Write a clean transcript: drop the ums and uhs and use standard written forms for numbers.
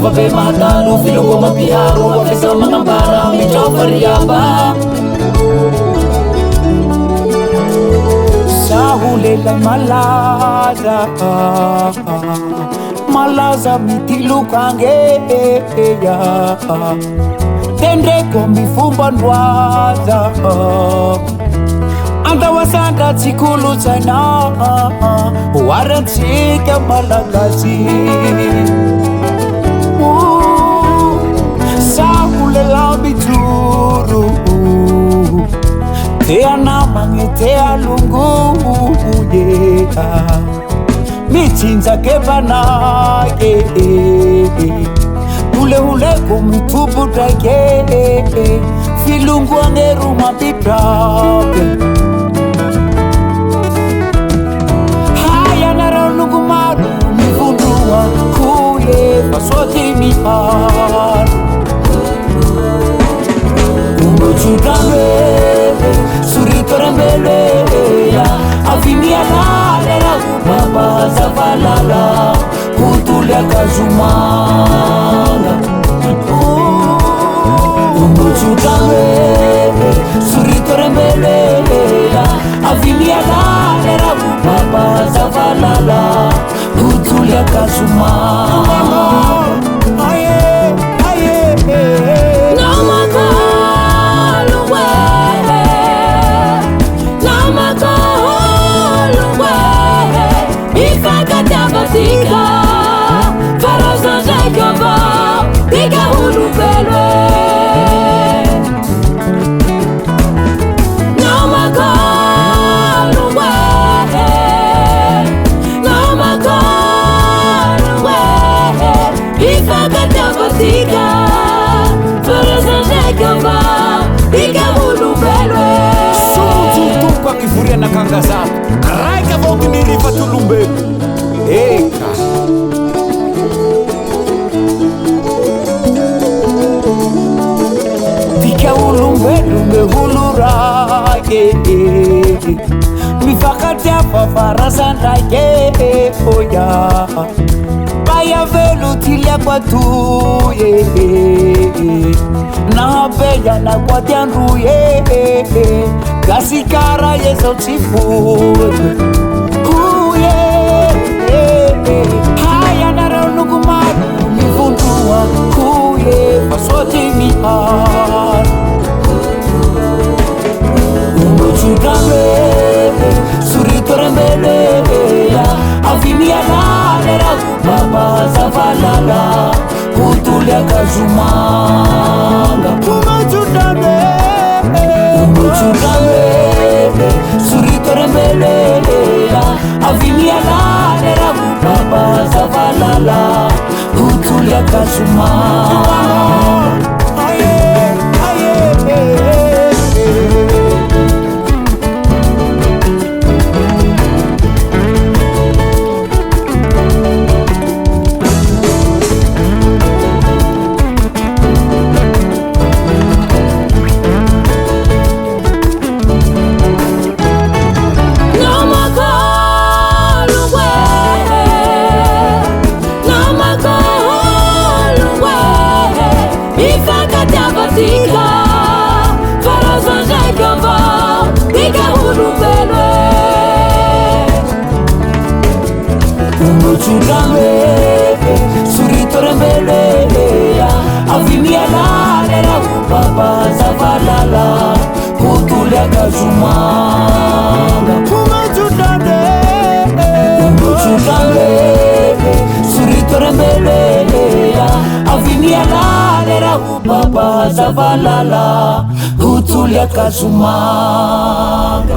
Vabe matalo filongo mampiharo afesa manambara mitrova riaba Sahu lelai malaza mitilukangeya Tendreko mifumba ndwaza Andawasanda tsikulu tsaina Warantsika malagazi Sakulela bituru Tea namange tea lungu Michinza kebana Hule hule kumitubu dake Filungu angeruma bibrabe Haya nara lungu maru Mifundua kuye Paswati miharu Umbuchutame Surito rembele Afimia nalera Baba zavalala Kutulia kazumanga Umbuchutame Surito rembele Afimia nalera Baba zavalala Kutulia kazumanga Tika Farazan Jacoba Tika Hulu Belwe Namakalwe Ifakata Tika Farazan Jacoba Tika Hulu Belwe Sumu tutupa kifuria na kanga zako Raika vogi nirifa tulumbelu Eka Tika ulumbe hulurake Mifakati hapa Farazan rake Oya Baya velu tilia kwa tuye Na beya na kwa tianruye Gasikara yeso chifu Haya nara lugumaru Mifundua kuye Paswati miharu Umbuchutame Surito rembele Afimia nalera Baba zavalala Kutulia kazumanga Umbuchutame Surito rembele Afimia nalera Baba zavalala Kutulia kazumanga Tika Farazan Jacoba Tika Hulu Belwe Umbuchutame Surito rembele Afimia nalera Baba zavalala Kutulia kazumanga Umbuchutame Surito rembele Afimia nalera Baba zavalala Kutulia kazumanga